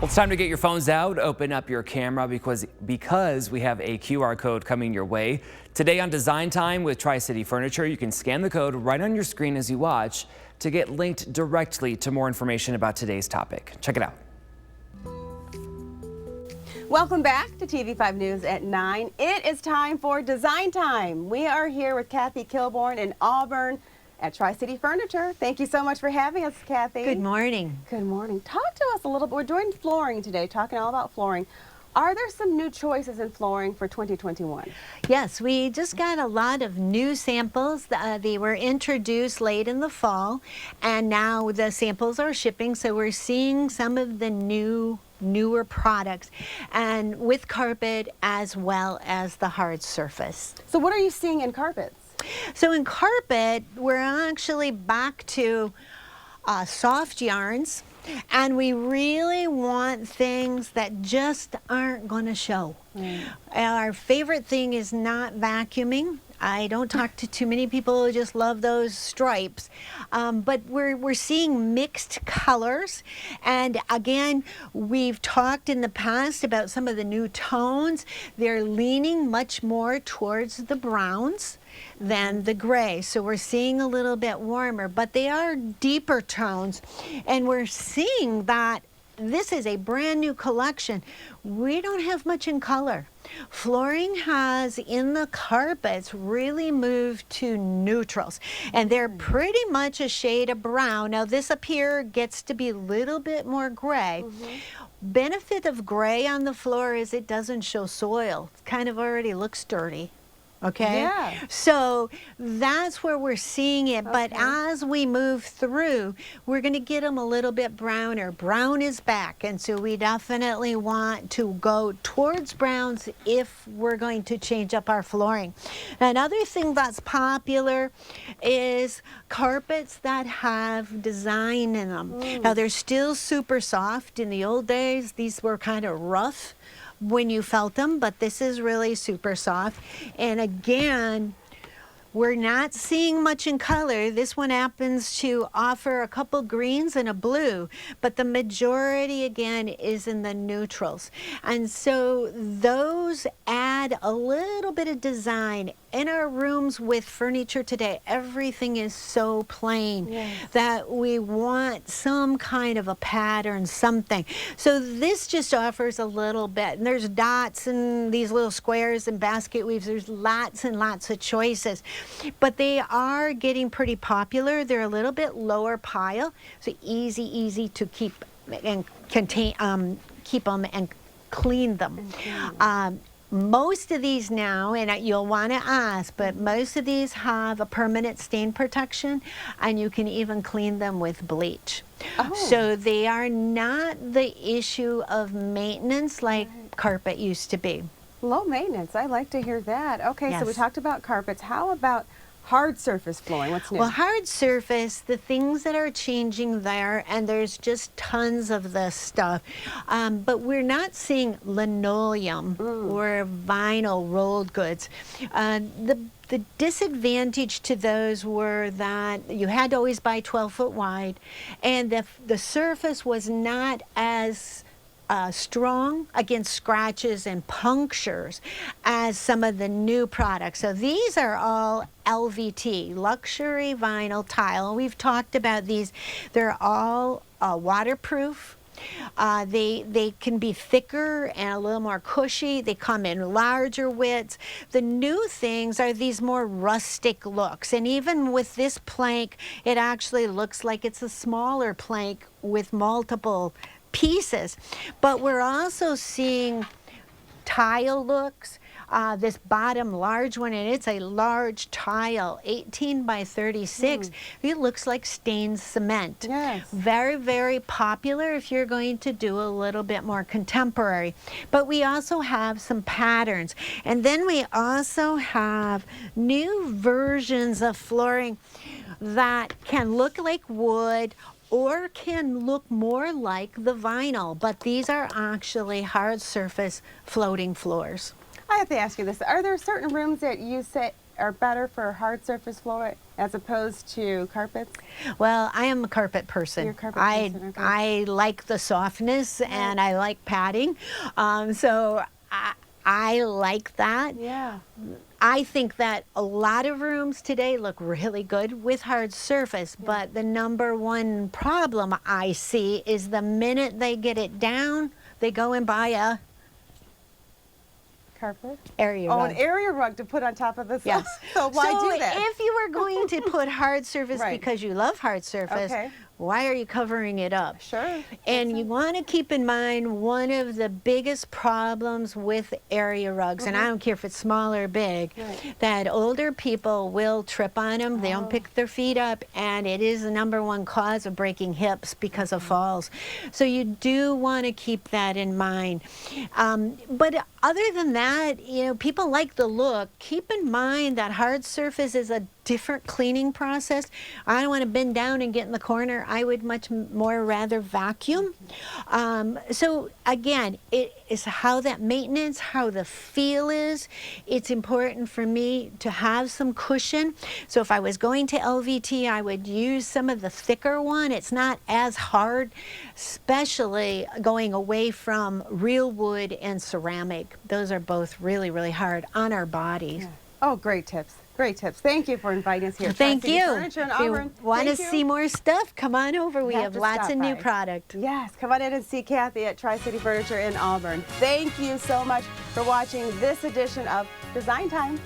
Well, it's time to get your phones out, open up your camera because we have a QR code coming your way. Today on Design Time with Tri-City Furniture, you can scan the code right on your screen as you watch to get linked directly to more information about today's topic. Check it out. Welcome back to TV5 News at 9. It is time for Design Time. We are here with Kathy Kilborn in Auburn at Tri-City Furniture. Thank you so much for having us, Kathy. Good morning. Good morning. Talk to us a little bit. We're doing flooring today, talking all about flooring. Are there some new choices in flooring for 2021? Yes, we just got a lot of new samples. They were introduced late in the fall, and now the samples are shipping, so we're seeing some of the newer products, and with carpet as well as the hard surface. So what are you seeing in carpets? So in carpet, we're actually back to soft yarns, and we really want things that just aren't going to show. Our favorite thing is not vacuuming. I don't talk to too many people who just love those stripes, but we're seeing mixed colors. And again, we've talked in the past about some of the new tones. They're leaning much more towards the browns than the gray. So we're seeing a little bit warmer, but they are deeper tones. And we're seeing that this is a brand new collection. We don't have much in color. Flooring has, in the carpets, really moved to neutrals, and they're pretty much a shade of brown. Now this up here gets to be a little bit more gray. Benefit of gray on the floor is it doesn't show soil. It kind of already looks dirty. Okay, yeah. So that's where we're seeing it, but as we move through, we're going to get them a little bit browner. Brown is back, and so we definitely want to go towards browns if we're going to change up our flooring. Another thing that's popular is carpets that have design in them. Now they're still super soft. In the old days, these were kind of rough when you felt them, but this is really super soft. And again, we're not seeing much in color. This one happens to offer a couple greens and a blue, but the majority again is in the neutrals. And so those add a little bit of design. In our rooms with furniture today, everything is so plain that we want some kind of a pattern, something. So this just offers a little bit. And there's dots and these little squares and basket weaves. There's lots and lots of choices. But they are getting pretty popular. They're a little bit lower pile, so easy to keep and keep them and clean them. Most of these now, and you'll want to ask, but most of these have a permanent stain protection, and you can even clean them with bleach. So they are not the issue of maintenance like carpet used to be. Low maintenance. I like to hear that. Okay, so we talked about carpets. How about hard surface flooring? What's new? Well, hard surface, the things that are changing there, and there's just tons of this stuff, but we're not seeing linoleum or vinyl rolled goods. The disadvantage to those were that you had to always buy 12-foot wide, and the surface was not as strong against scratches and punctures as some of the new products. So these are all LVT, luxury vinyl tile. We've talked about these. They're all waterproof. They can be thicker and a little more cushy. They come in larger widths. The new things are these more rustic looks. And even with this plank, it actually looks like it's a smaller plank with multiple pieces. But we're also seeing tile looks. This bottom large one, and it's a large tile, 18 by 36. It looks like stained cement. Very, very popular if you're going to do a little bit more contemporary. But we also have some patterns. And then we also have new versions of flooring that can look like wood or can look more like the vinyl, but these are actually hard surface floating floors. I have to ask you this. Are there certain rooms that you say are better for hard surface floor as opposed to carpets? Well, I am a carpet person. You're a carpet person, okay. I like the softness and I like padding. So I like that. Yeah. I think that a lot of rooms today look really good with hard surface, but the number one problem I see is the minute they get it down, they go and buy a Carpet? area Oh, rug. an area rug to put on top of the Yes. So why do that? If you were going to put hard surface Right. because you love hard surface, Okay. why are you covering it up? Sure. And you want to keep in mind one of the biggest problems with area rugs, and I don't care if it's small or big, Right. that older people will trip on them, they don't pick their feet up, and it is the #1 cause of breaking hips because of falls. So you do want to keep that in mind. But other than that, you know, people like the look. Keep in mind that hard surface is a different cleaning process. I don't want to bend down and get in the corner. I would much more rather vacuum. So again, it is how that maintenance, how the feel is. It's important for me to have some cushion. So if I was going to LVT, I would use some of the thicker one. It's not as hard, especially going away from real wood and ceramic. Those are both really, really hard on our bodies. Oh, great tips. Great tips. Thank you for inviting us here. Thank Tri-City you. Furniture in If you Auburn. want to Thank you. see more stuff, come on over. We Have have to lots stop of new by. product. Yes, come on in and see Kathy at Tri-City Furniture in Auburn. Thank you so much for watching this edition of Design Time.